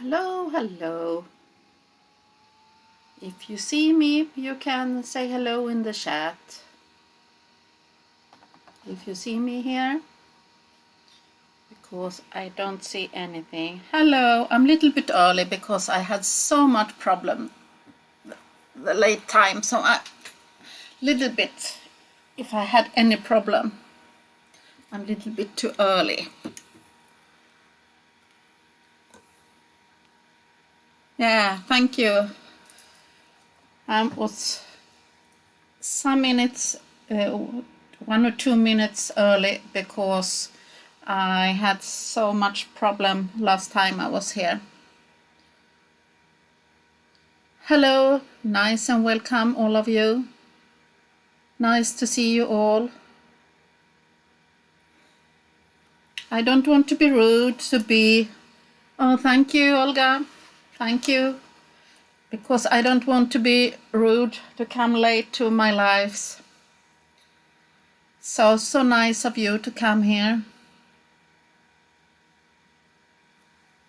Hello, hello. If you see me, you can say hello in the chat. If you see me here, because I don't see anything. Hello, I'm a little bit early because I had so much problem the late time, so I little bit, if I had any problem, I'm a little bit too early. Yeah, thank you. I was some minutes, 1 or 2 minutes early because I had so much problem last time I was here. Hello, nice and welcome all of you. Nice to see you all. I don't want to be rude, oh, thank you, Olga. Thank you. Because I don't want to be rude to come late to my lives. So nice of you to come here.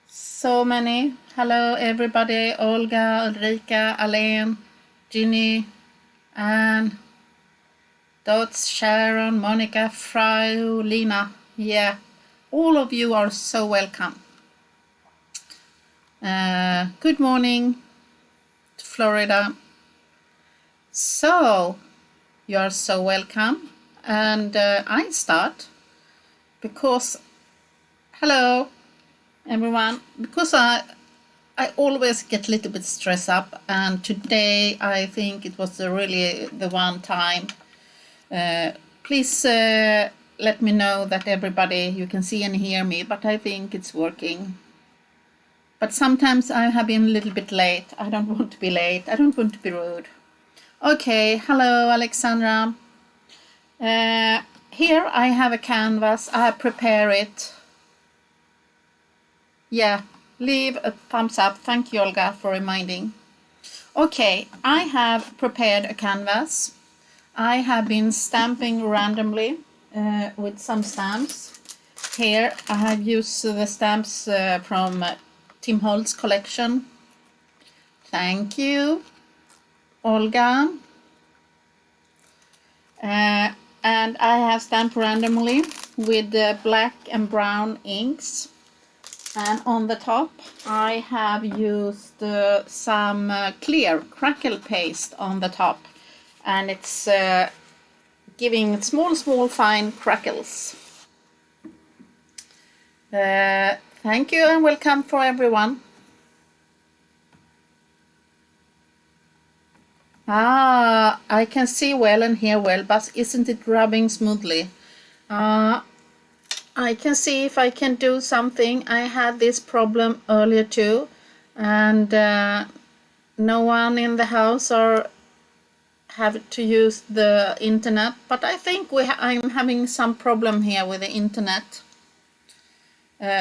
So many. Hello everybody. Olga, Ulrika, Alain, Ginny, Anne, Dots, Sharon, Monica, Frau, Lina. Yeah, all of you are so welcome. Good morning to Florida. So, you are so welcome. And I start because, hello everyone, because I always get a little bit stressed up, and today I think it was really the one time. Please let me know that everybody, you can see and hear me, but I think it's working. But sometimes I have been a little bit late. I don't want to be late. I don't want to be rude. Okay, hello Alexandra. Here I have a canvas. I have prepared it. Yeah, leave a thumbs up. Thank you, Olga, for reminding. Okay, I have prepared a canvas. I have been stamping randomly with some stamps. Here I have used the stamps from Tim Holtz collection. Thank you, Olga. And I have stamped randomly with black and brown inks. And on the top I have used some clear crackle paste on the top. And it's giving small fine crackles. Thank you and welcome for everyone. I can see well and hear well, but isn't it rubbing smoothly? I can see if I can do something. I had this problem earlier too, and no one in the house or have to use the internet, but I think I'm having some problem here with the internet.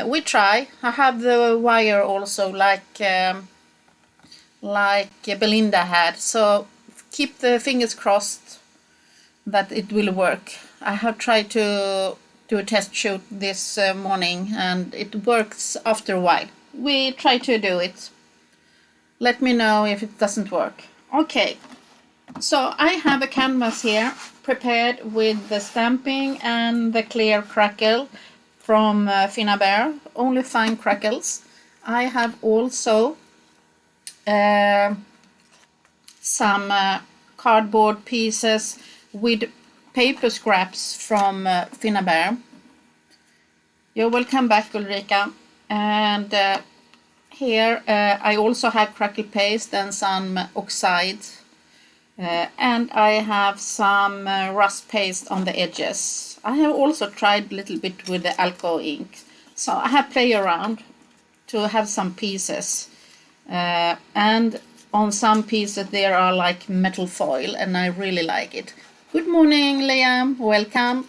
We try. I have the wire also, like Belinda had, so keep the fingers crossed that it will work. I have tried to do a test shoot this morning and it works after a while. We try to do it. Let me know if it doesn't work. Okay, so I have a canvas here prepared with the stamping and the clear crackle from Finnabair, only fine crackles. I have also some cardboard pieces with paper scraps from Finnabair. You're welcome back, Ulrika. And here I also have crackle paste and some oxide. And I have some rust paste on the edges. I have also tried a little bit with the Alco ink. So I have played around to have some pieces. And on some pieces there are like metal foil, and I really like it. Good morning, Liam. Welcome.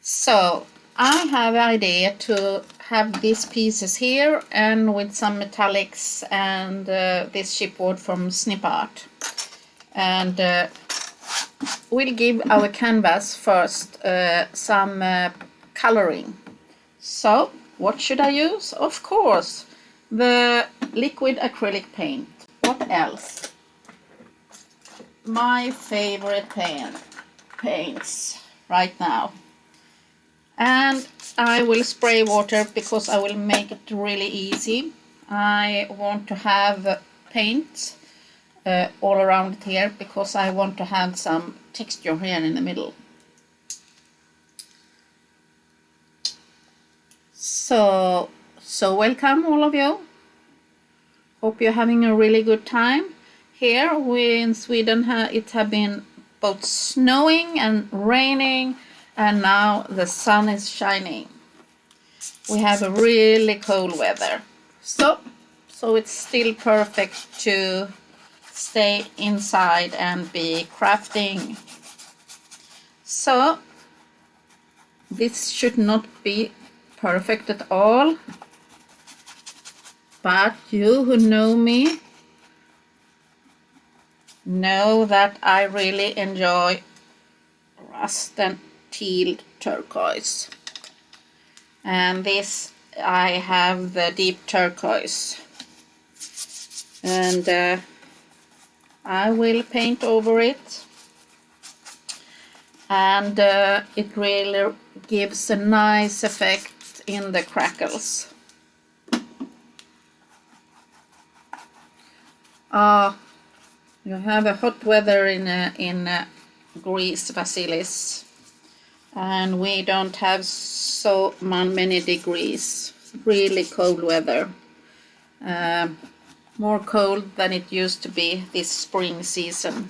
So I have an idea to have these pieces here and with some metallics and this chipboard from Snip Art. And we'll give our canvas first some coloring. So what should I use? Of course, the liquid acrylic paint. What else? My favorite paints right now. And I will spray water because I will make it really easy. I want to have paint all around it here because I want to have some texture here in the middle. So welcome all of you. Hope you're having a really good time. Here in Sweden it has been both snowing and raining, and now the sun is shining. We have a really cold weather. So it's still perfect to stay inside and be crafting. So this should not be perfect at all, but you who know me know that I really enjoy rust and teal turquoise, and this I have the deep turquoise, and I will paint over it, and it really gives a nice effect in the crackles. You have a hot weather in Greece, Vasilis, and we don't have so many degrees. Really cold weather, more cold than it used to be this spring season,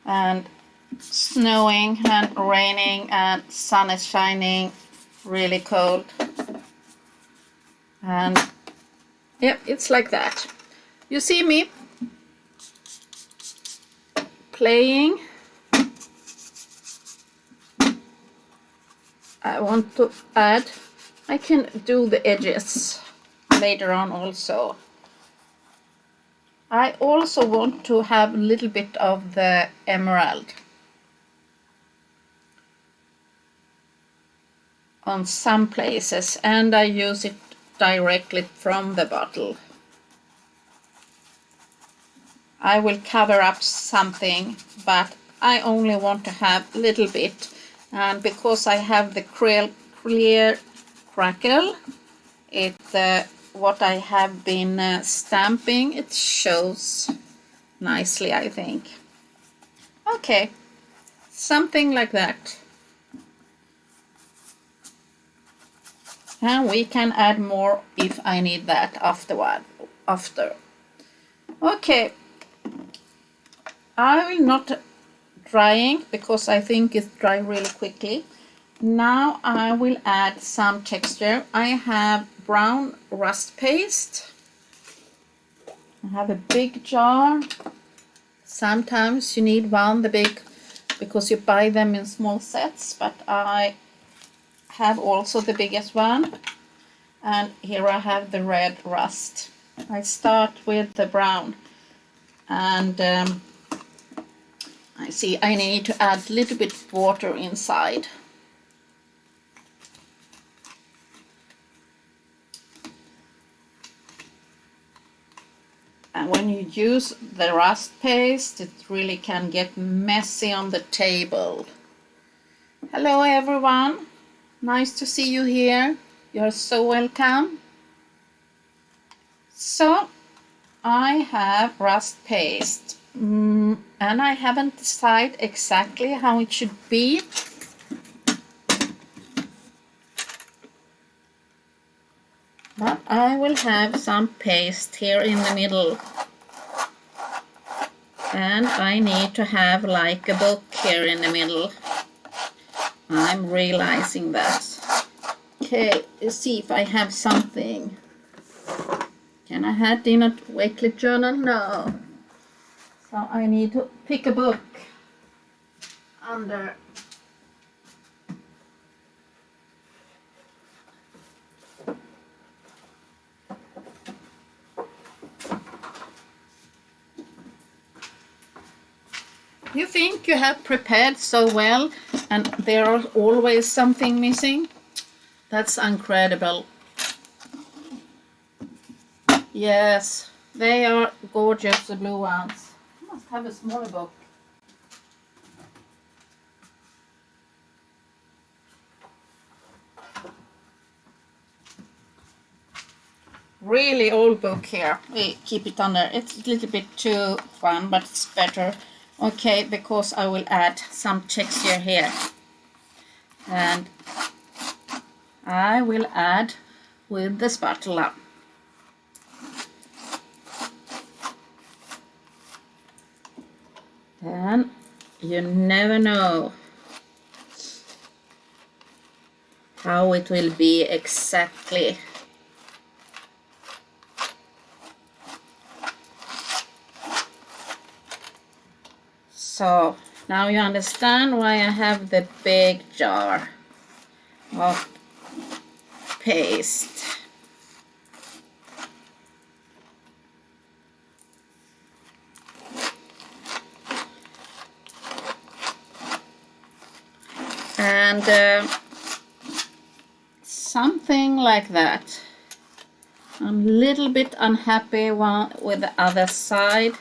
and snowing and raining and sun is shining, really cold, and yeah, it's like that. You see me playing. I want to add, I can do the edges later on also. I also want to have a little bit of the emerald on some places, and I use it directly from the bottle. I will cover up something, but I only want to have a little bit, and because I have the clear crackle, what I have been stamping, it shows nicely, I think. Okay, something like that. And we can add more if I need that after. Okay, I will not drying because I think it's dry really quickly. Now I will add some texture. I have brown rust paste. I have a big jar. Sometimes you need one, the big, because you buy them in small sets, but I have also the biggest one. And here I have the red rust. I start with the brown, and I see I need to add a little bit of water inside. And when you use the rust paste, it really can get messy on the table. Hello everyone, nice to see you here. You're so welcome. So I have rust paste, and I haven't decided exactly how it should be. But I will have some paste here in the middle. And I need to have like a book here in the middle. I'm realizing that. Okay, let's see if I have something. Can I add in a weekly journal? No. So I need to pick a book under. You think you have prepared so well, and there are always something missing. That's incredible. Yes, they are gorgeous, the blue ones. I must have a smaller book. Really old book here. We keep it under. It's a little bit too fun, but it's better. Okay, because I will add some texture here. And I will add with the spatula. Then you never know how it will be exactly. So now you understand why I have the big jar of paste. And something like that. I'm a little bit unhappy with the other side.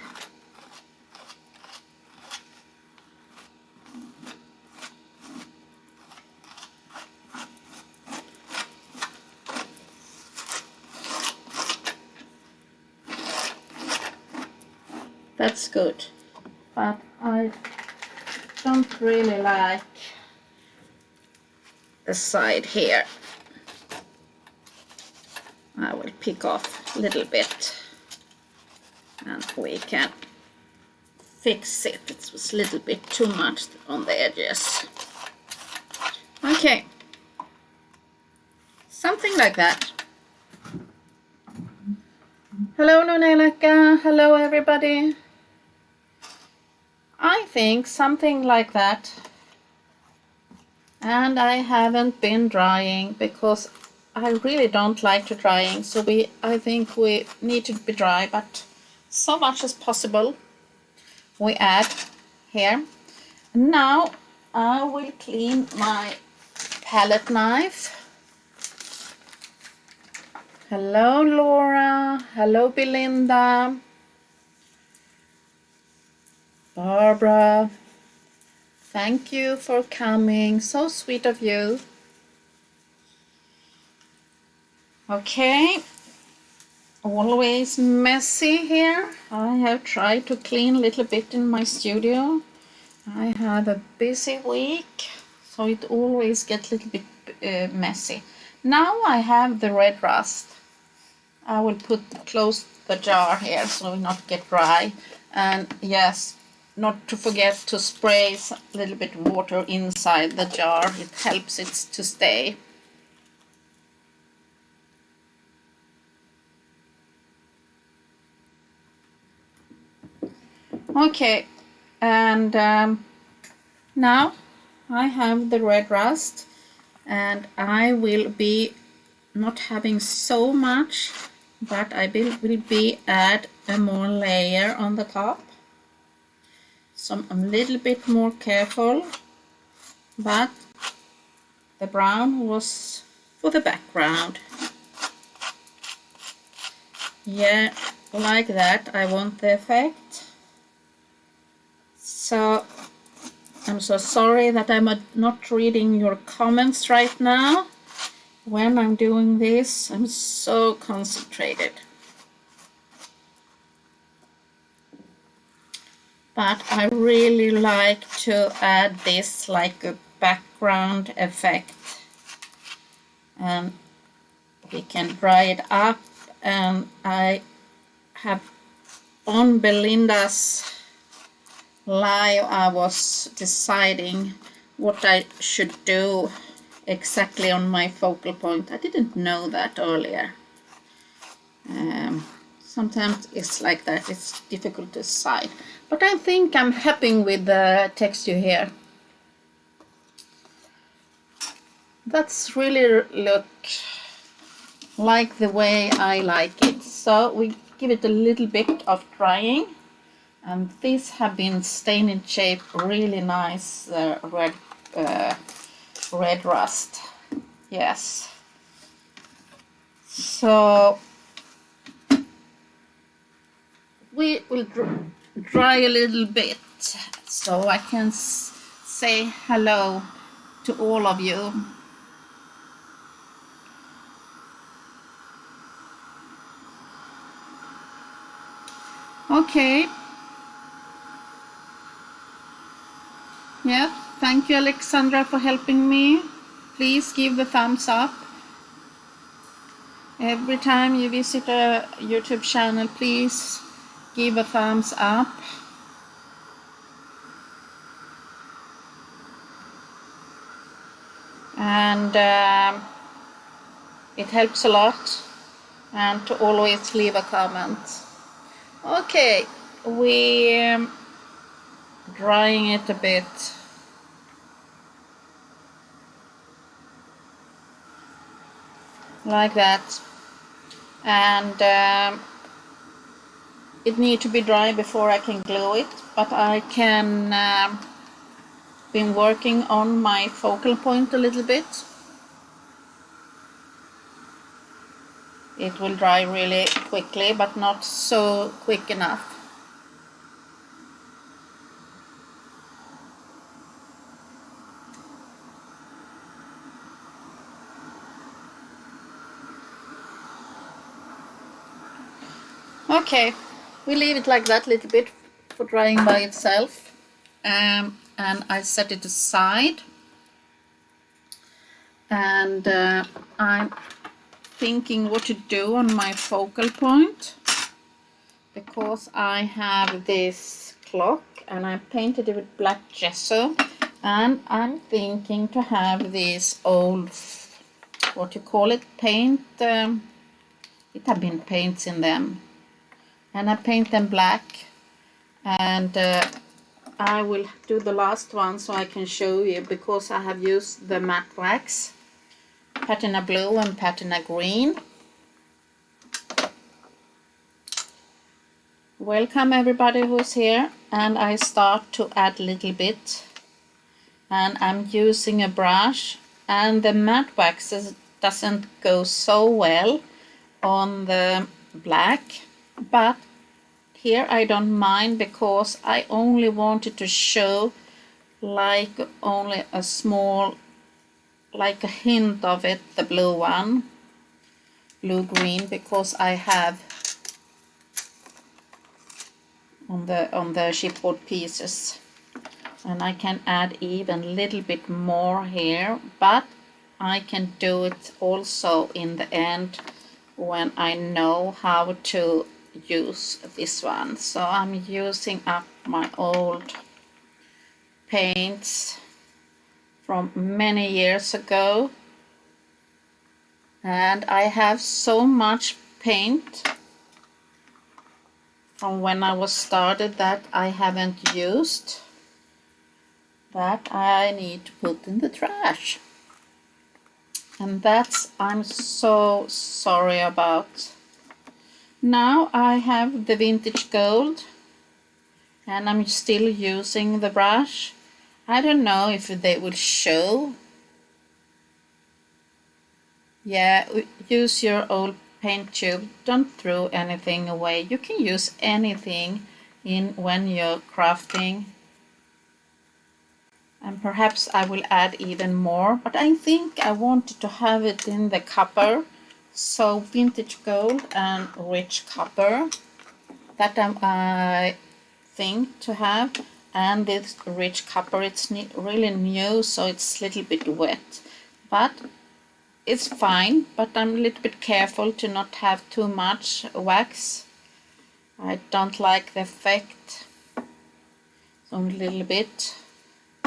That's good, but I don't really like the side here. I will pick off a little bit and we can fix it. It was a little bit too much on the edges. Okay, something like that. Hello Lunelaka, hello everybody. I think something like that. And I haven't been drying because I really don't like to drying, so I think we need to be dry, but so much as possible we add here. Now I will clean my palette knife. Hello Laura, hello Belinda, Barbara, thank you for coming, so sweet of you. Okay, always messy here. I have tried to clean a little bit in my studio. I have a busy week, so it always gets a little bit messy. Now I have the red rust. I will close the jar here so it will not get dry. And yes, not to forget to spray a little bit water inside the jar. It helps it to stay. Okay, and now I have the red rust, and I will be not having so much, but I will be add a more layer on the top. So I'm a little bit more careful, but the brown was for the background. Yeah, like that I want the effect. So I'm so sorry that I'm not reading your comments right now. When I'm doing this, I'm so concentrated. But I really like to add this like a background effect. And we can dry it up, and I have on Belinda's live I was deciding what I should do exactly on my focal point. I didn't know that earlier. Sometimes it's like that, it's difficult to decide. But I think I'm happy with the texture here. That's really look like the way I like it. So we give it a little bit of drying. And these have been stain in shape really nice red red rust. Yes. So we will dry a little bit so I can say hello to all of you. Okay. Yeah, thank you, Alexandra, for helping me. Please give the thumbs up. Every time you visit a YouTube channel, please give a thumbs up. And it helps a lot. And to always leave a comment. Okay, we're drying it a bit. Like that. And it needs to be dry before I can glue it, but I can been working on my focal point a little bit. It will dry really quickly, but not so quick enough. Okay, we leave it like that a little bit for drying by itself, and I set it aside, and I'm thinking what to do on my focal point, because I have this clock and I painted it with black gesso, and I'm thinking to have these old, what you call it, paint, it have been paints in them, and I paint them black, and I will do the last one so I can show you, because I have used the matte wax, patina blue and patina green. Welcome everybody who's here, and I start to add a little bit, and I'm using a brush, and the matte wax doesn't go so well on the black, but here I don't mind, because I only wanted to show like only a small, like a hint of it, the blue one, blue green, because I have on the chipboard pieces, and I can add even a little bit more here, but I can do it also in the end when I know how to use this one. So I'm using up my old paints from many years ago, and I have so much paint from when I was started that I haven't used, that I need to put in the trash, and that's I'm so sorry about. Now I have the vintage gold, and I'm still using the brush. I don't know if they will show. Yeah, use your old paint tube. Don't throw anything away. You can use anything in when you're crafting. And perhaps I will add even more, but I think I wanted to have it in the copper. So vintage gold and rich copper, that I think to have. And this rich copper, it's really new, so it's a little bit wet, but it's fine. But I'm a little bit careful to not have too much wax. I don't like the effect. So a little bit.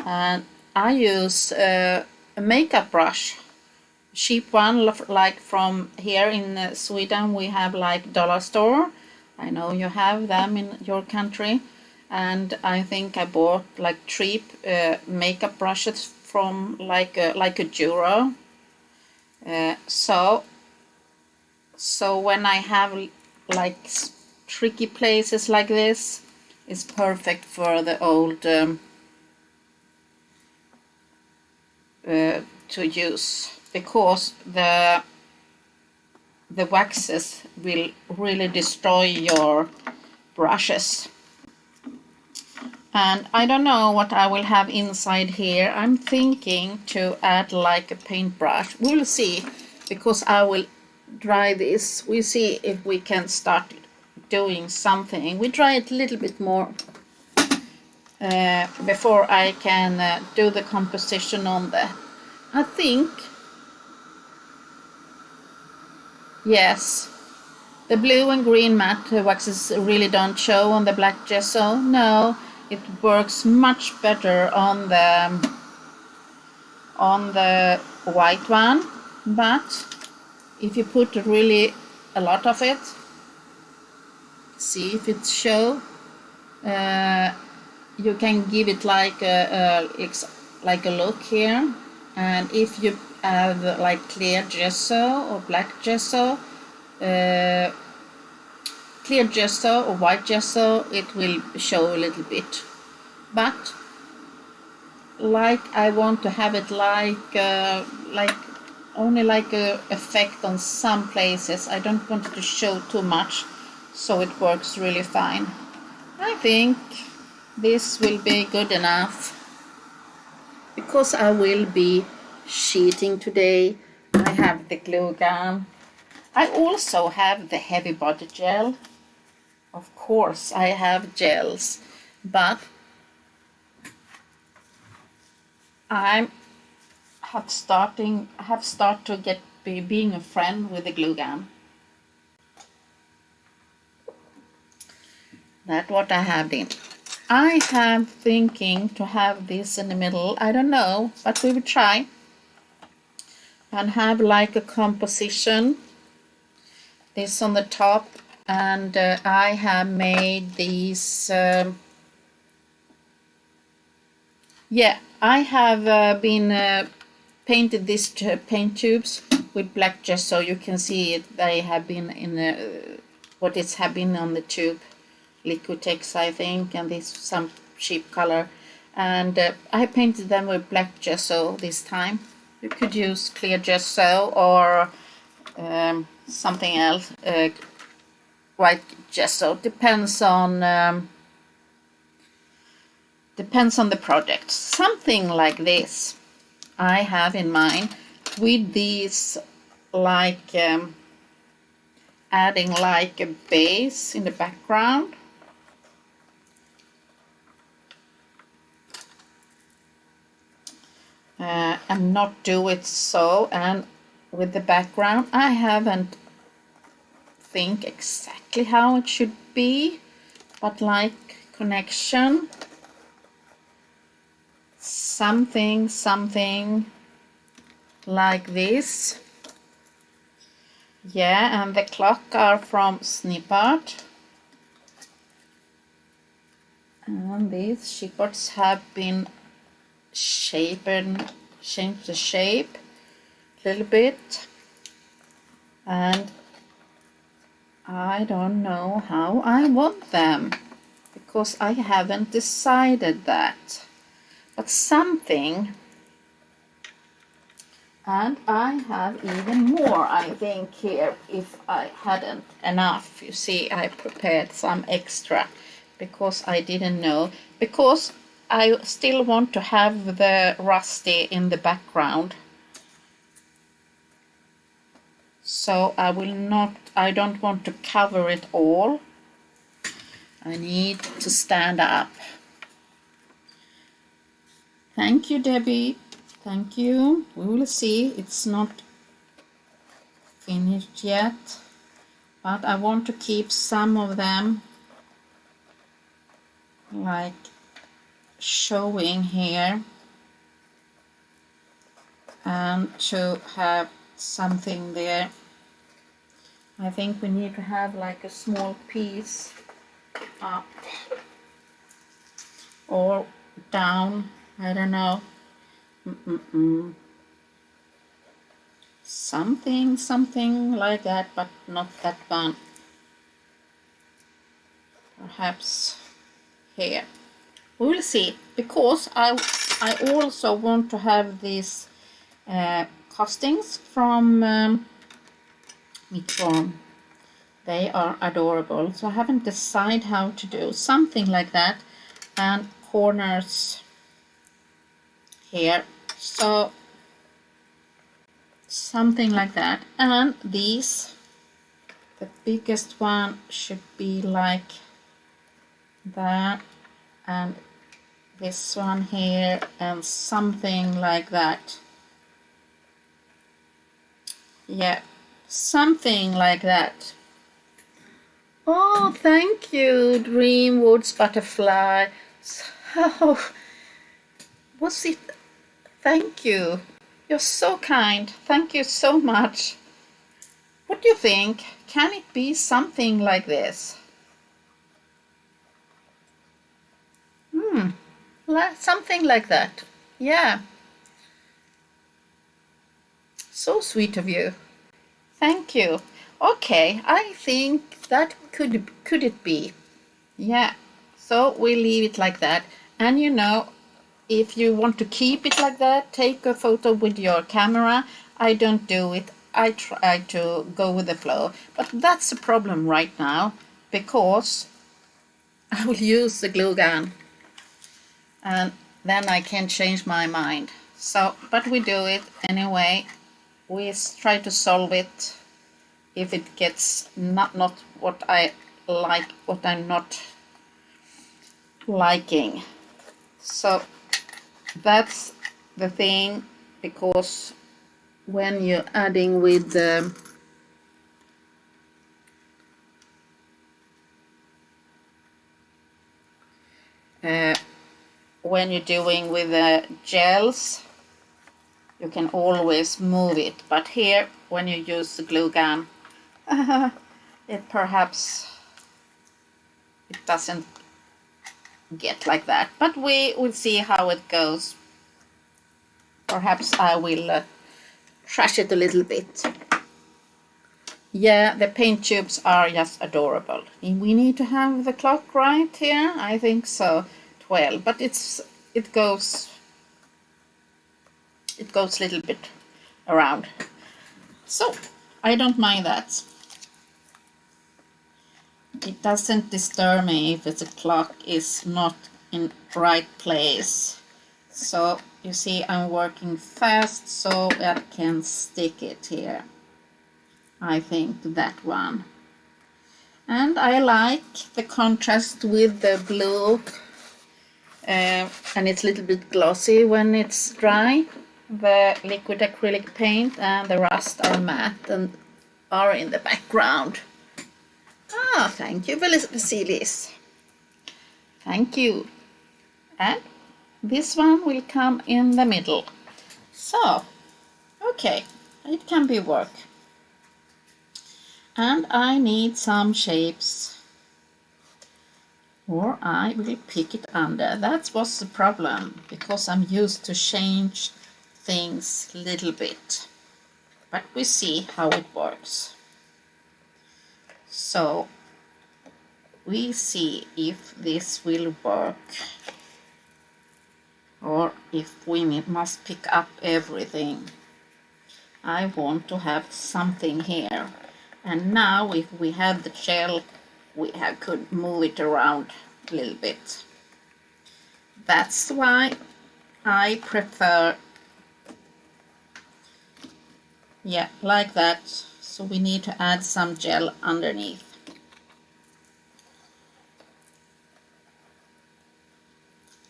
And I use a makeup brush, cheap one, like from here in Sweden we have like dollar store. I know you have them in your country, and I think I bought like cheap makeup brushes from like a euro. So when I have like tricky places like this, it's perfect for the old to use, because the waxes will really destroy your brushes. And I don't know what I will have inside here. I'm thinking to add like a paintbrush. We'll see, because I will dry this. We'll see if we can start doing something. We dry it a little bit more before I can do the composition on that. I think, yes, the blue and green matte waxes really don't show on the black gesso. No, it works much better on the white one, but if you put really a lot of it, see if it show, you can give it like a look here. And if you have like clear gesso or black gesso, clear gesso or white gesso, it will show a little bit. But like I want to have it like only like a effect on some places. I don't want it to show too much, so it works really fine. I think this will be good enough, because I will be sheeting today. I have the glue gun. I also have the heavy body gel. Of course I have gels, but I have started to get being a friend with the glue gun. That's what I have in. I have thinking to have this in the middle. I don't know, but we will try. And have like a composition. This on the top, and I have made these. Yeah, I have been painted these paint tubes with black gesso. You can see it. They have been in what it's have been on the tube, Liquitex, I think, and this some cheap color. And I painted them with black gesso this time. You could use clear gesso or something else, white gesso. Depends on the project. Something like this I have in mind, with these like adding like a base in the background. And not do it so, and with the background I haven't think exactly how it should be, but like connection, something like this. Yeah, and the clock are from Snippet, and these shepherds have been changed the shape a little bit, and I don't know how I want them, because I haven't decided that, but something. And I have even more, I think, here, if I hadn't enough. You see, I prepared some extra because I didn't know, because I still want to have the rusty in the background. So I don't want to cover it all. I need to stand up. Thank you, Debbie. Thank you. We will see. It's not finished yet, but I want to keep some of them like showing here, and to have something there. I think we need to have like a small piece up or down, I don't know. Something like that, but not that one. Perhaps here. We will see, because I also want to have this costings from Mitform. They are adorable. So I haven't decided how to do something like that, and corners here. So something like that, and these, the biggest one should be like that, and this one here, and something like that. Yeah, something like that. Oh, thank you, Dreamwoods Butterfly. So, was it? Thank you. You're so kind. Thank you so much. What do you think? Can it be something like this? Something like that. Yeah. So sweet of you. Thank you. Okay, I think that could it be? Yeah. So we leave it like that. And you know, if you want to keep it like that, take a photo with your camera. I don't do it. I try to go with the flow. But that's a problem right now, because I will use the glue gun, and then I can change my mind. So, but we do it anyway. We try to solve it if it gets not what I like, what I'm not liking. So that's the thing, because when you're adding with the when you're doing with the gels, you can always move it, but here when you use the glue gun, it doesn't get like that, but we will see how it goes. Perhaps I will trash it a little bit. Yeah, the paint tubes are just adorable. We need to have the clock right here. I think so, 12, but it goes a little bit around, so I don't mind that. It doesn't disturb me if the clock is not in right place. So you see, I'm working fast so I can stick it here. I think that one. And I like the contrast with the blue, and it's a little bit glossy when it's dry. The liquid acrylic paint and the rust are matte and are in the background. Ah, thank you, Vasilis. Thank you. And this one will come in the middle. So, okay, it can be work. And I need some shapes, or I will pick it under. That was the problem, because I'm used to change things a little bit. But we see how it works. So we see if this will work, or if we must pick up everything. I want to have something here. And now if we have the gel, we could move it around a little bit. That's why I prefer, yeah, like that. So we need to add some gel underneath.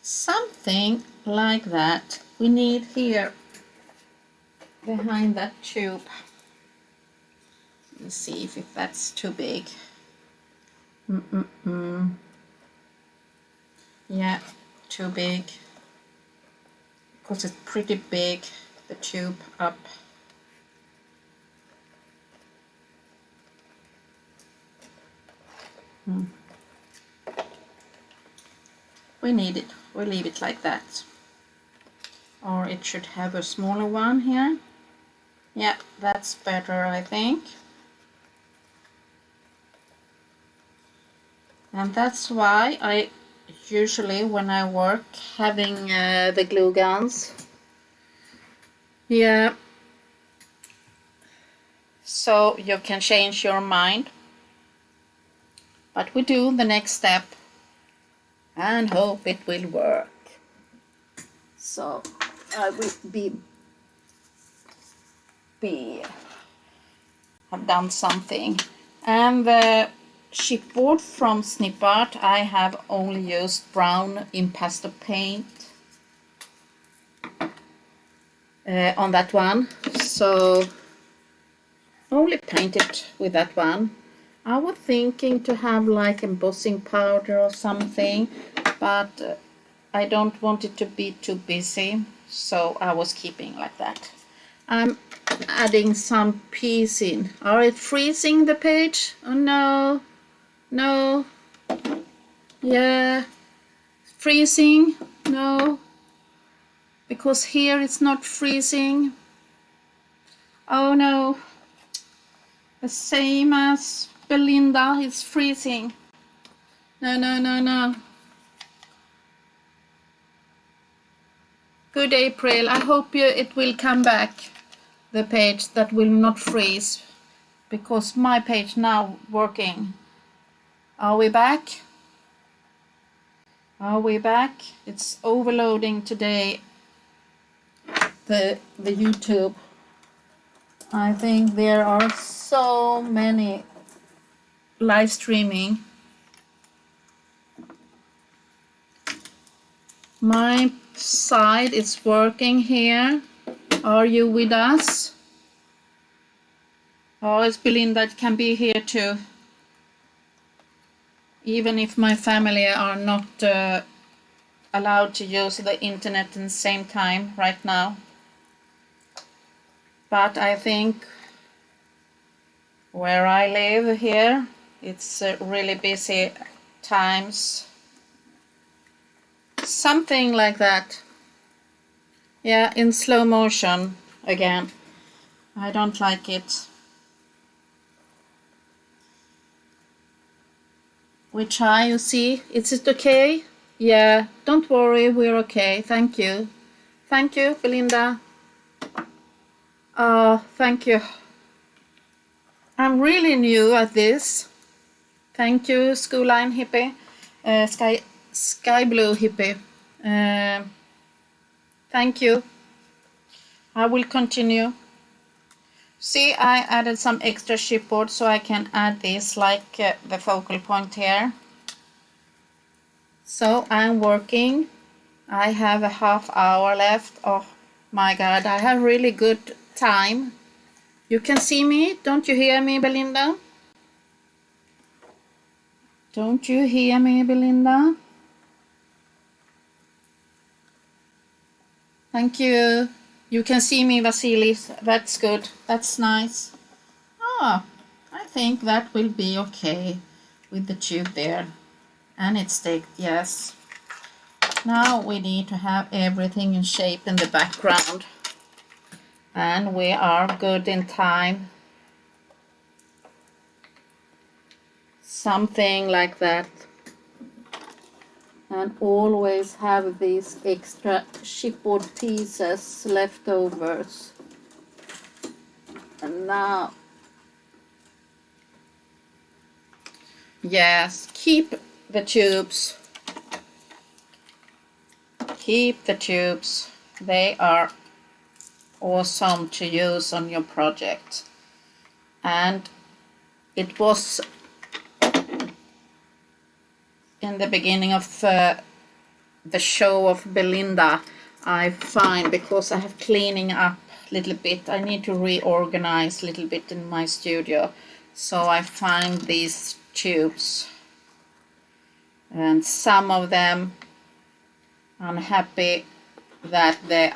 Something like that we need here behind that tube. Let's see if that's too big. Yeah, too big, because it's pretty big, the tube up. We need it. We'll leave it like that. Or it should have a smaller one here. Yeah, that's better, I think. And that's why I usually, when I work, having the glue guns, Yeah, so you can change your mind, but we do the next step and hope it will work. So I will have done something. And the chipboard from Snip Art, I have only used brown impasto paint on that one, so only painted with that one. I was thinking to have like embossing powder or something, but I don't want it to be too busy, so I was keeping like that. I'm adding some peas in. Are it freezing the page? Oh no, no, yeah, freezing, no, because here it's not freezing. Oh no, the same as Belinda, it's freezing. No, no, no, no. Good April, I hope it will come back, the page that will not freeze, because my page now working. Are we back? Are we back? It's overloading today, the YouTube. I think there are so many live streaming. My side is working here. Are you with us? Oh, it's Belinda, it can be here too. Even if my family are not allowed to use the internet at the same time right now. But I think where I live here, it's really busy times. Something like that. Yeah, in slow motion again. I don't like it. We try, you see. Is it okay? Yeah, don't worry, we're okay. Thank you. Thank you, Belinda. Thank you. I'm really new at this. Thank you, School Line Hippie. Sky Blue Hippie. Thank you. I will continue. See, I added some extra chipboard so I can add this like the focal point here. So I'm working. I have a half hour left. Oh my God, I have really good time. You can see me? Don't you hear me, Belinda? Don't you hear me, Belinda? Thank you. You can see me, Vasilis. That's good. That's nice. Ah, I think that will be okay with the tube there. And it's staked, yes. Now we need to have everything in shape in the background. And we are good in time. Something like that. And always have these extra chipboard pieces leftovers. And now, yes, keep the tubes. Keep the tubes. They are awesome to use on your project. And it was in the beginning of the show of Belinda, I find, because I have cleaning up a little bit, I need to reorganize a little bit in my studio. So I find these tubes, and some of them I'm happy that they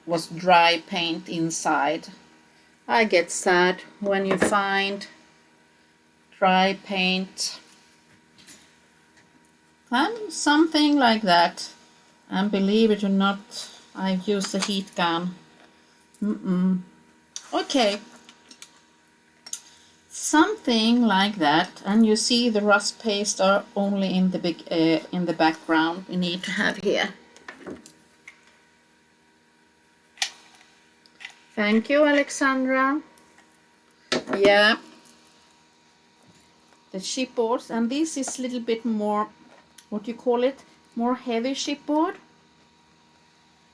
was dry paint inside. I get sad when you find dry paint. And something like that. And believe it or not, I've used a heat gun. Okay. Something like that. And you see the rust paste are only in the background. We need to have here. Thank you, Alexandra. Yeah, the chipboards, and this is a little bit more, what you call it, more heavy chipboard.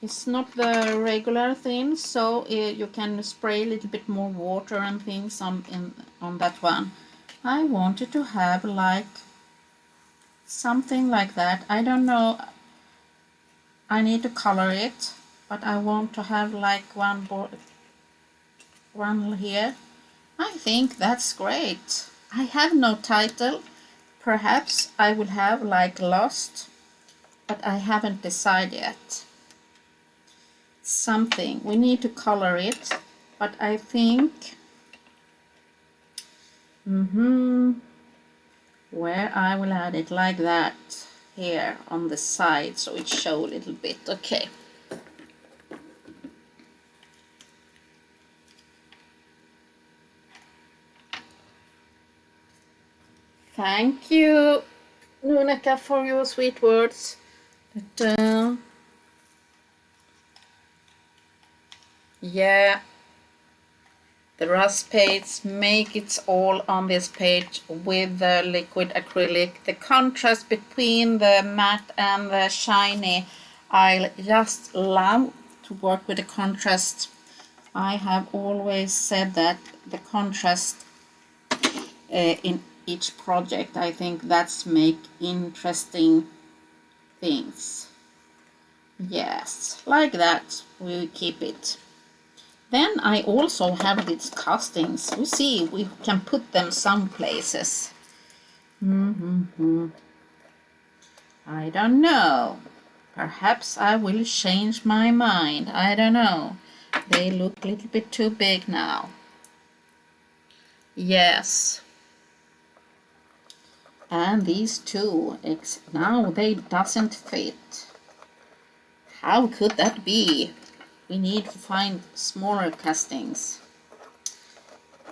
It's not the regular thing, so you can spray a little bit more water and things on that one. I wanted to have like something like that. I don't know, I need to color it, but I want to have like one here. I think that's great. I have no title. Perhaps I will have like Lost, but I haven't decided yet. Something, we need to color it, but I think where I will add it like that here on the side, so it show a little bit. Okay. Thank you, Nuneka, for your sweet words. Yeah, the rust paints make it all on this page with the liquid acrylic. The contrast between the matte and the shiny, I just love to work with the contrast. I have always said that the contrast in each project, I think that's make interesting things. Yes, like that we keep it. Then I also have these castings. We see we can put them some places. I don't know. Perhaps I will change my mind. I don't know. They look a little bit too big now. Yes. And these two, now they doesn't fit. How could that be? We need to find smaller castings.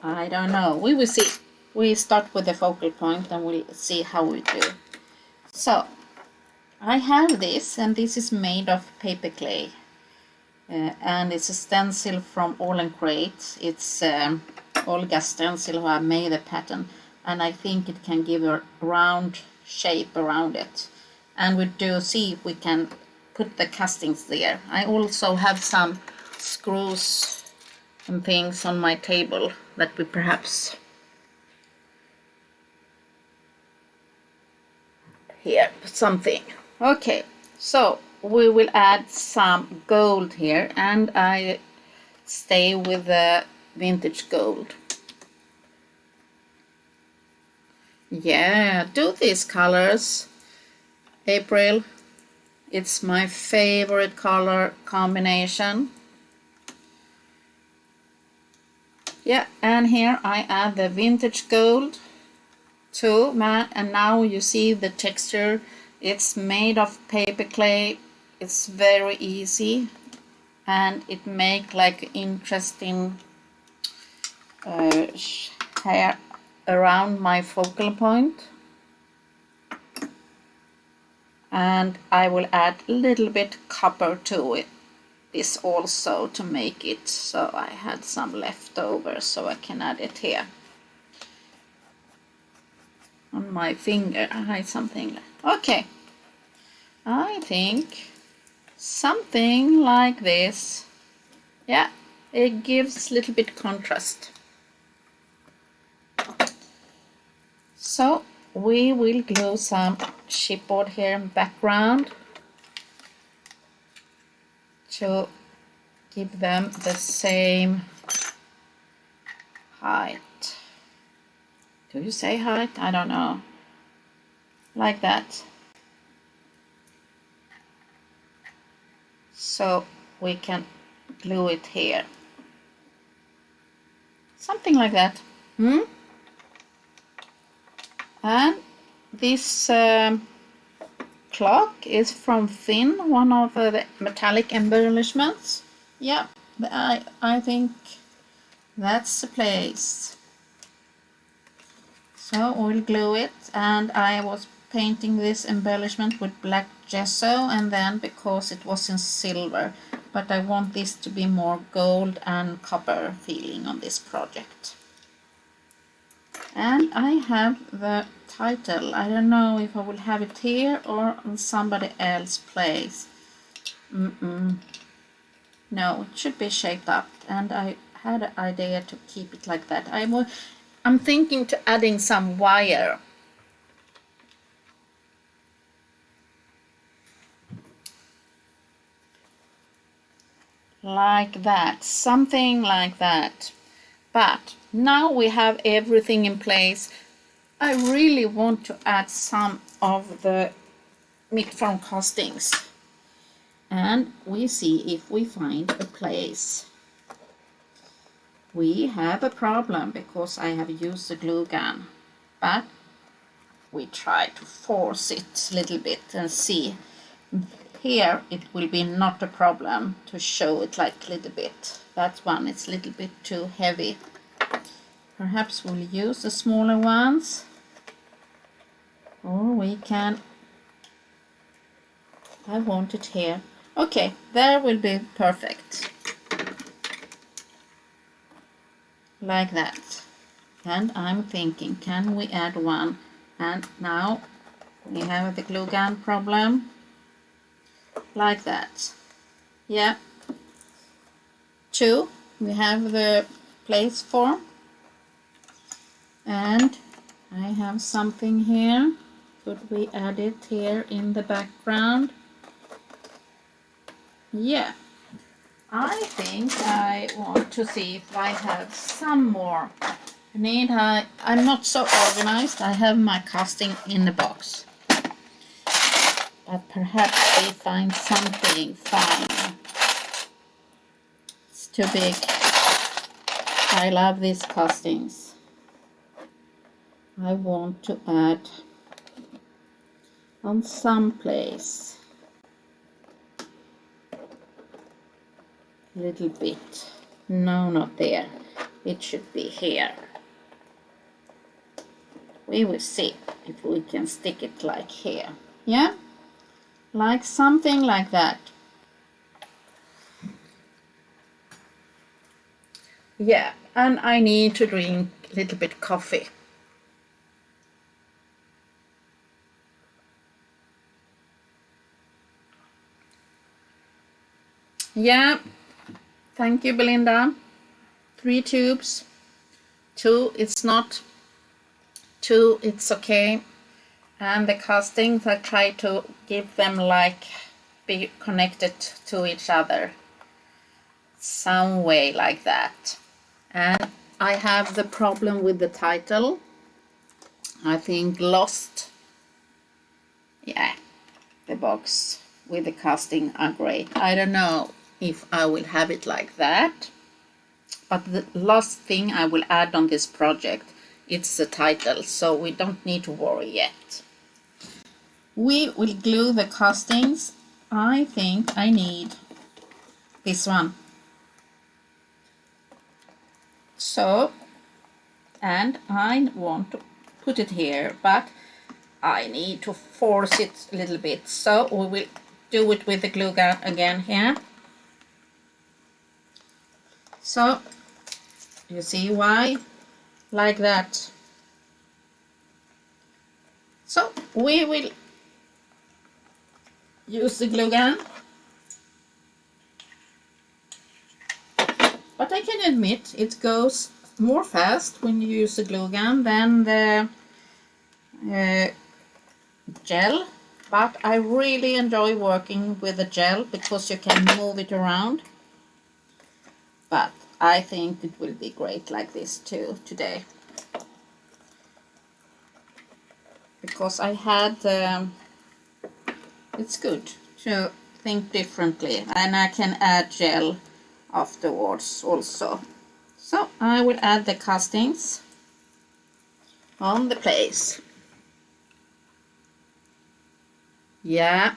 I don't know. We will see. We start with the focal point and we'll see how we do. So, I have this, and this is made of paper clay. And it's a stencil from All Crate. It's Olga stencil who have made the pattern. And I think it can give a round shape around it. And we do see if we can put the castings there. I also have some screws and things on my table that we perhaps here something. Okay, so we will add some gold here, and I stay with the vintage gold. Yeah, do these colors, April. It's my favorite color combination. Yeah, and here I add the vintage gold too, matte, and now you see the texture. It's made of paper clay. It's very easy, and it make like interesting hair around my focal point. And I will add a little bit copper to it, this also, to make it, so I had some left over, so I can add it here on my finger. I had something. Okay, I think something like this. Yeah, it gives a little bit contrast. So we will glue some chipboard here in background to give them the same height. Do you say height? I don't know. Like that. So we can glue it here. Something like that. And this clock is from Finn, one of the metallic embellishments. Yeah, I think that's the place. So we'll glue it, and I was painting this embellishment with black gesso, and then because it was in silver, but I want this to be more gold and copper feeling on this project. And I have the title. I don't know if I will have it here or on somebody else's place. No, it should be shaped up, and I had an idea to keep it like that. I'm thinking to adding some wire. Like that, something like that. But now we have everything in place. I really want to add some of the mid-form castings. And we see if we find a place. We have a problem because I have used a glue gun. But we try to force it a little bit and see. Here it will be not a problem to show it like a little bit. That one is a little bit too heavy. Perhaps we'll use the smaller ones. Or we can... I want it here. Okay, there will be perfect. Like that. And I'm thinking, can we add one? And now we have the glue gun problem. Like that. Yeah. 2. We have the place form. And I have something here. Could we add it here in the background? Yeah. I think I want to see if I have some more. I'm not so organized. I have my casting in the box. But perhaps we find something fine. It's too big. I love these castings. I want to add on some place a little bit. No, not there. It should be here. We will see if we can stick it like here. Yeah? Like something like that. Yeah, and I need to drink a little bit coffee. Yeah, thank you, Belinda. 3 tubes. 2, it's not. 2, it's okay. And the castings, I try to give them like be connected to each other. Some way like that. And I have the problem with the title. I think lost. Yeah, the box with the casting are great. I don't know if I will have it like that. But the last thing I will add on this project, it's the title, so we don't need to worry yet. We will glue the castings. I think I need this one. So, and I want to put it here, but I need to force it a little bit. So we will do it with the glue gun again here. So, you see why? Like that. So, we will use the glue gun. But I can admit it goes more fast when you use the glue gun than the gel. But I really enjoy working with the gel because you can move it around. But I think it will be great like this too today. Because I had, it's good to think differently, and I can add gel afterwards also. So I will add the castings on the place. Yeah.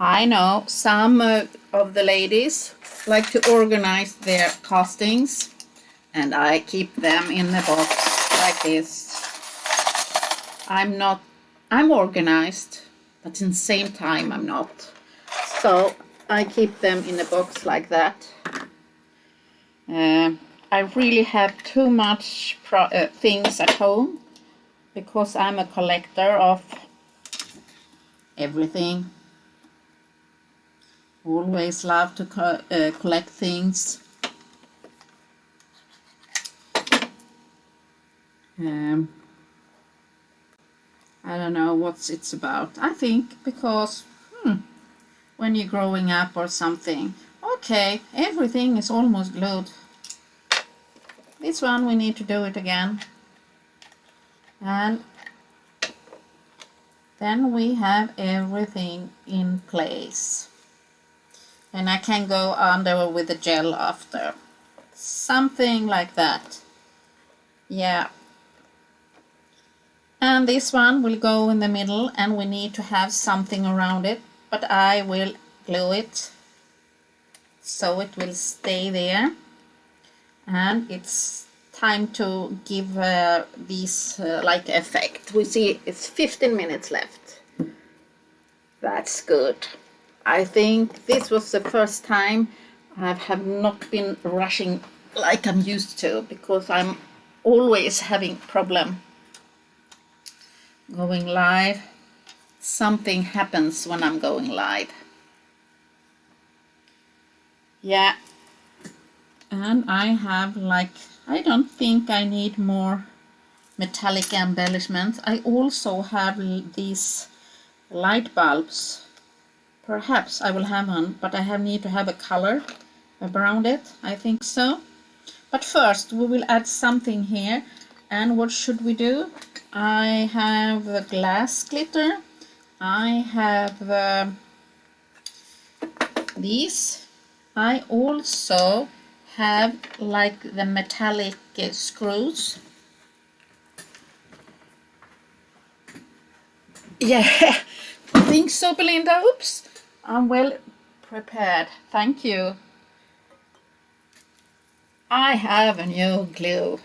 I know some of the ladies like to organize their castings, and I keep them in the box like this. I'm organized, but in the same time I'm not. So I keep them in a box like that. I really have too much things at home because I'm a collector of everything. Always love to collect things. I don't know what it's about. I think because when you're growing up or something. Okay, everything is almost glued. This one we need to do it again. And then we have everything in place. And I can go under with the gel after. Something like that. Yeah. And this one will go in the middle and we need to have something around it. But I will glue it so it will stay there. And it's time to give this like effect. We see it's 15 minutes left. That's good. I think this was the first time I have not been rushing like I'm used to, because I'm always having problem going live. Something happens when I'm going live. Yeah. And I have I don't think I need more metallic embellishments. I also have these light bulbs. Perhaps I will have one, but I need to have a color around it. I think so. But first we will add something here. And what should we do? I have the glass glitter. I have these. I also have like the metallic screws. Yeah, I think so, Belinda. Oops, I'm well prepared. Thank you. I have a new glue.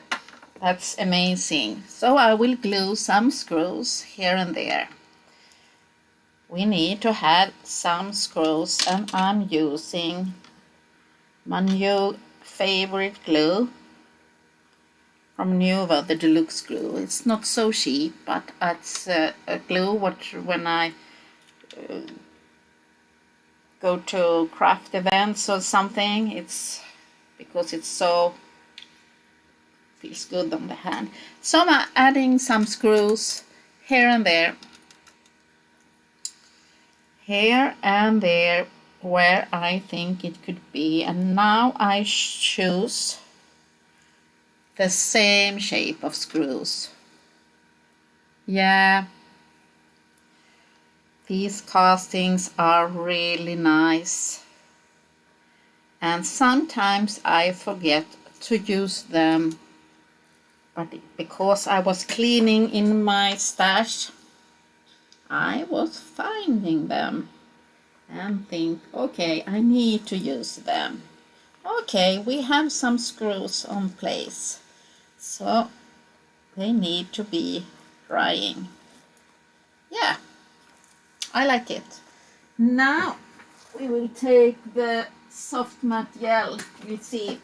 That's amazing. So I will glue some screws here and there. We need to have some screws, and I'm using my new favorite glue from Nuva, the deluxe glue. It's not so cheap, but it's a glue when I go to craft events or something, it's because it's so feels good on the hand. So I'm adding some screws here and there. Here and there where I think it could be, and now I choose the same shape of screws. Yeah, these castings are really nice, and sometimes I forget to use them, but because I was cleaning in my stash, I was finding them and think, okay, I need to use them. Okay, we have some screws on place, so they need to be drying. Yeah, I like it. Now we will take the soft matte gel. We'll see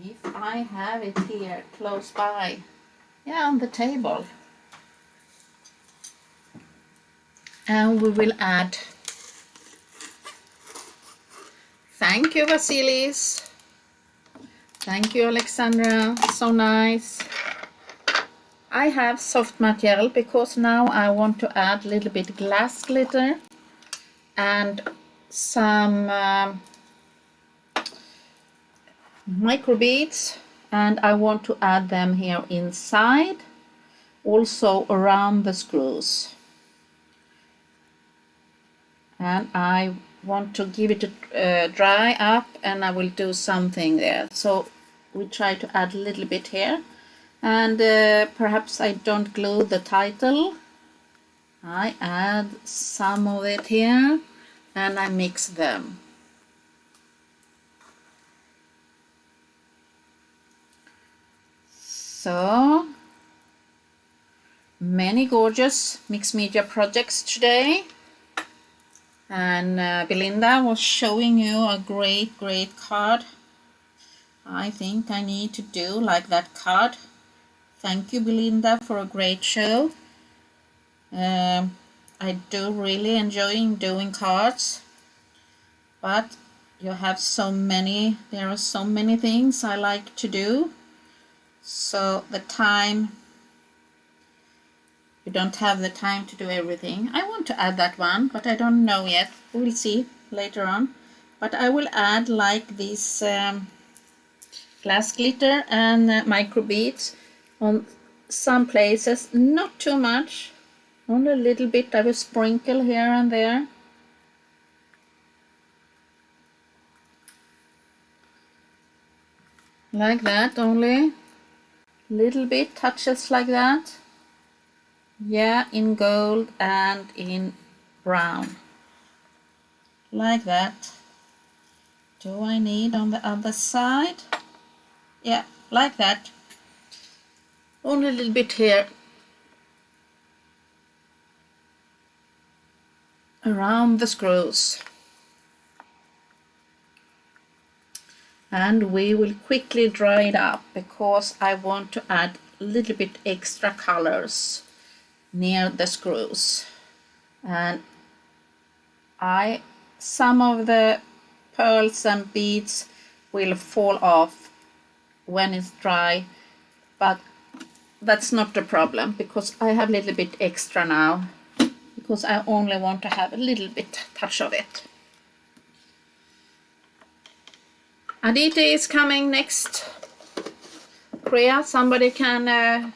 if I have it here close by. Yeah, on the table. And we will add. Thank you, Vasilis. Thank you, Alexandra. So nice. I have soft material because now I want to add a little bit glass glitter and some micro beads, and I want to add them here inside, also around the screws. And I want to give it a dry up, and I will do something there. So we try to add a little bit here, and perhaps I don't glue the title. I add some of it here and I mix them. So many gorgeous mixed media projects today, and Belinda was showing you a great card. I think I need to do like that card. Thank you, Belinda, for a great show. I do really enjoy doing cards, but you have so many, there are so many things I like to do, so the time, you don't have the time to do everything. I want to add that one, but I don't know yet. We'll see later on. But I will add like this glass glitter and micro beads on some places, not too much, only a little bit. I will sprinkle here and there. Like that, only little bit touches like that. Yeah, in gold and in brown. Like that. Do I need on the other side? Yeah, like that. Only a little bit here. Around the screws. And we will quickly dry it up because I want to add a little bit extra colors near the screws. And some of the pearls and beads will fall off when it's dry, but that's not the problem because I have a little bit extra now, because I only want to have a little bit touch of it. Aditi is coming next. Priya, somebody can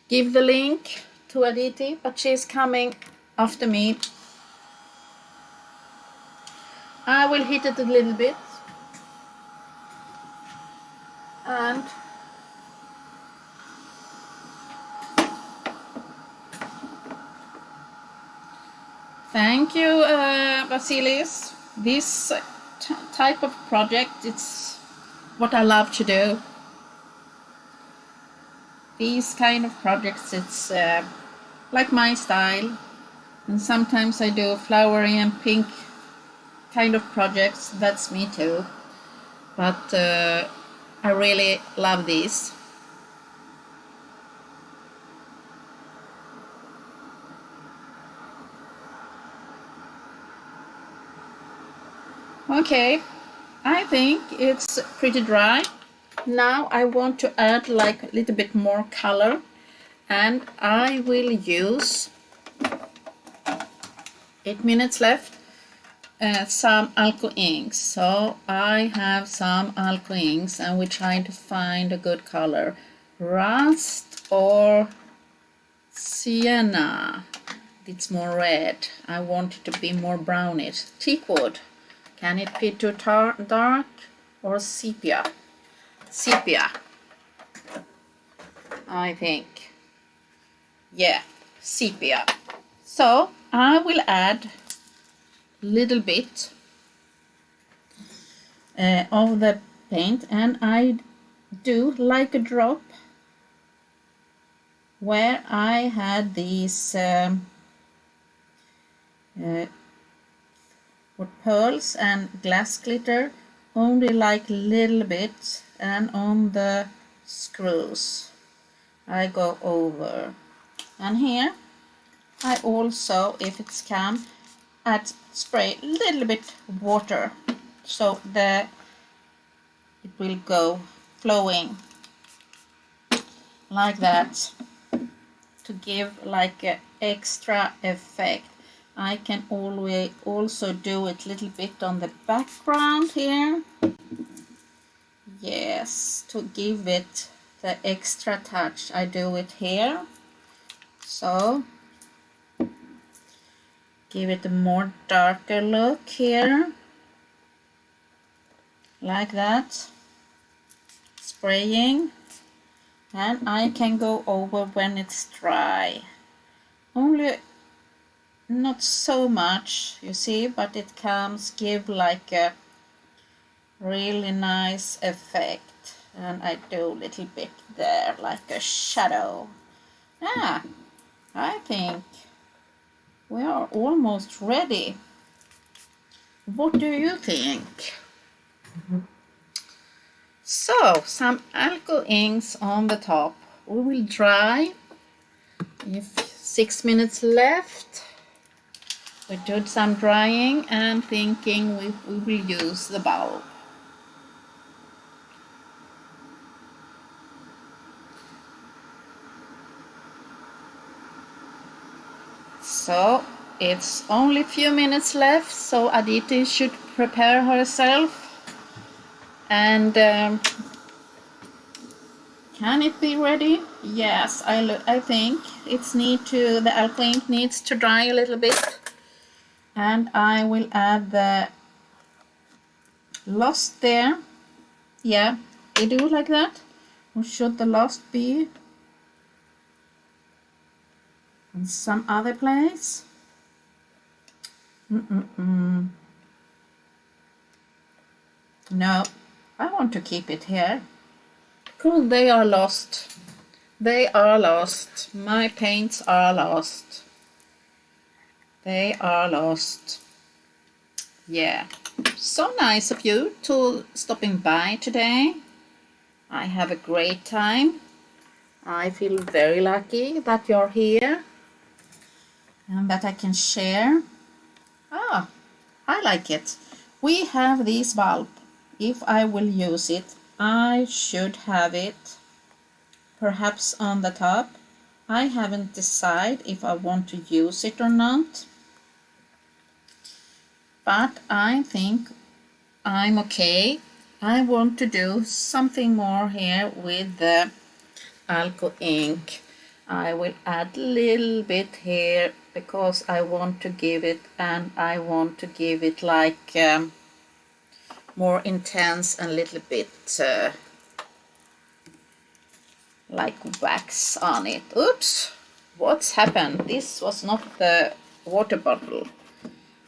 give the link to Aditi, but she's coming after me. I will hit it a little bit. And thank you, Vasilis. This type of project, it's what I love to do. These kind of projects, it's like my style. And sometimes I do flowery and pink kind of projects. That's me too. But I really love these. Okay, I think it's pretty dry. Now I want to add like a little bit more color, and I will use 8 minutes left, some alcohol inks. So I have some alcohol inks and we're trying to find a good color. Rust or sienna. It's more red. I want it to be more brownish. Teakwood. Can it be too dark or sepia? Sepia, I think. Yeah, sepia. So I will add a little bit of the paint, and I do like a drop where I had these pearls and glass glitter, only like a little bit, and on the screws I go over. And here I also, if it's can, add spray a little bit water so it will go flowing like that to give like an extra effect. I can always also do it a little bit on the background here. Yes, to give it the extra touch. I do it here. So give it a more darker look here. Like that. Spraying. And I can go over when it's dry. Only not so much, you see, but it give like a really nice effect. And I do a little bit there, like a shadow. I think we are almost ready. What do you think? So, some alcohol inks on the top. We will dry. If 6 minutes left. We did some drying and thinking we will use the bulb. So it's only a few minutes left, so Aditi should prepare herself. And can it be ready? Yes, I think the alcohol ink needs to dry a little bit. And I will add the lost there. Yeah, we do like that. Or should the lost be in some other place? No, I want to keep it here. Cool, they are lost. They are lost. My paints are lost. They are lost. Yeah. So nice of you to stopping by today. I have a great time. I feel very lucky that you're here and that I can share. I like it. We have this bulb. If I will use it, I should have it perhaps on the top. I haven't decided if I want to use it or not. But I think I'm okay. I want to do something more here with the alcohol ink. I will add a little bit here because I want to give it, and I want to give it like more intense and a little bit like wax on it. Oops, what's happened? This was not the water bottle.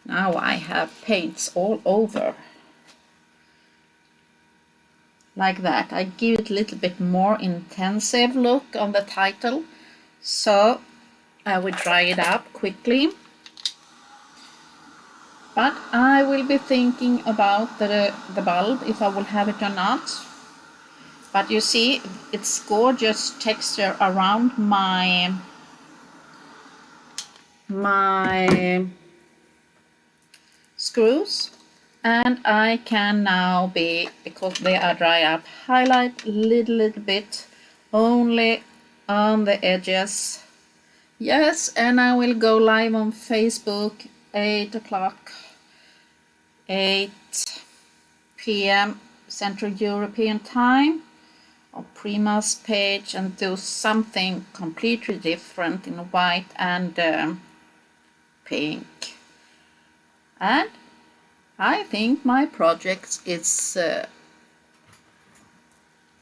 Now I have paints all over. Like that. I give it a little bit more intensive look on the title. So I will dry it up quickly. But I will be thinking about the bulb, if I will have it or not. But you see, it's gorgeous texture around my screws. And I can now because they are dry up, highlight a little bit, only on the edges. Yes, and I will go live on Facebook 8 o'clock, 8 p.m. Central European time on Prima's page, and do something completely different in white and pink. And I think my project is,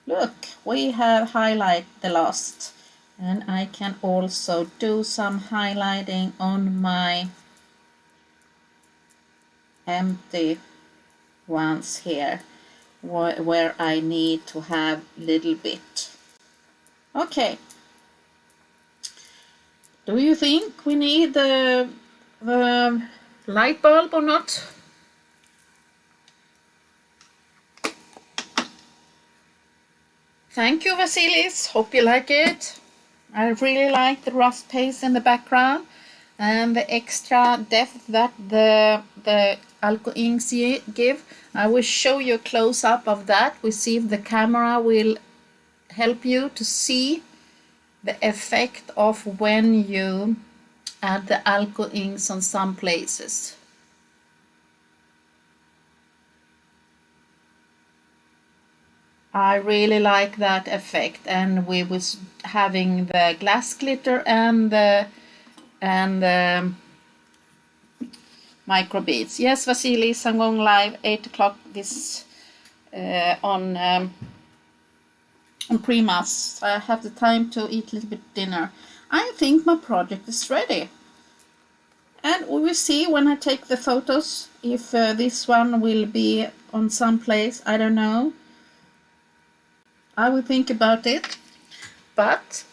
look, we have highlight the lost, and I can also do some highlighting on my empty ones here, where I need to have a little bit. Okay. Do you think we need the light bulb or not? Thank you, Vasilis. Hope you like it. I really like the rust paste in the background and the extra depth that the alcohol inks give. I will show you a close-up of that. We see if the camera will help you to see the effect of when you add the alcohol inks on some places. I really like that effect, and we was having the glass glitter and the micro beads. Yes, Vasilis, I'm going live 8 o'clock this on Primas. I have the time to eat a little bit dinner. I think my project is ready, and we will see when I take the photos if this one will be on some place. I don't know. I will think about it. But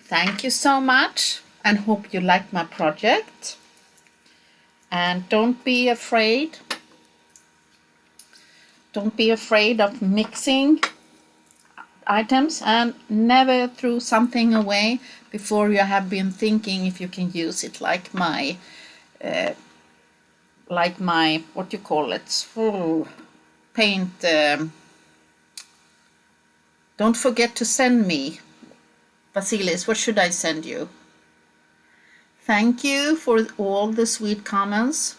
thank you so much and hope you like my project. And don't be afraid. Don't be afraid of mixing items, and never throw something away before you have been thinking if you can use it, like my what you call it, paint. Don't forget to send me, Vasilis, what should I send you? Thank you for all the sweet comments.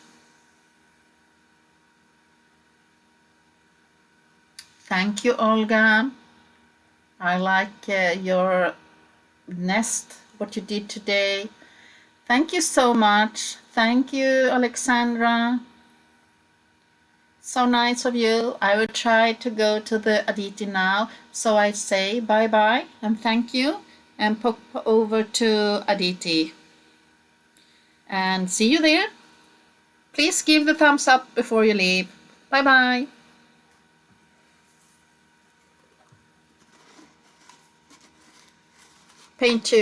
Thank you, Olga. I like your nest, what you did today. Thank you so much. Thank you, Alexandra. So nice of you. I will try to go to the Aditi now. So I say bye-bye and thank you, and pop over to Aditi. And see you there. Please give the thumbs up before you leave. Bye-bye. Paint 2.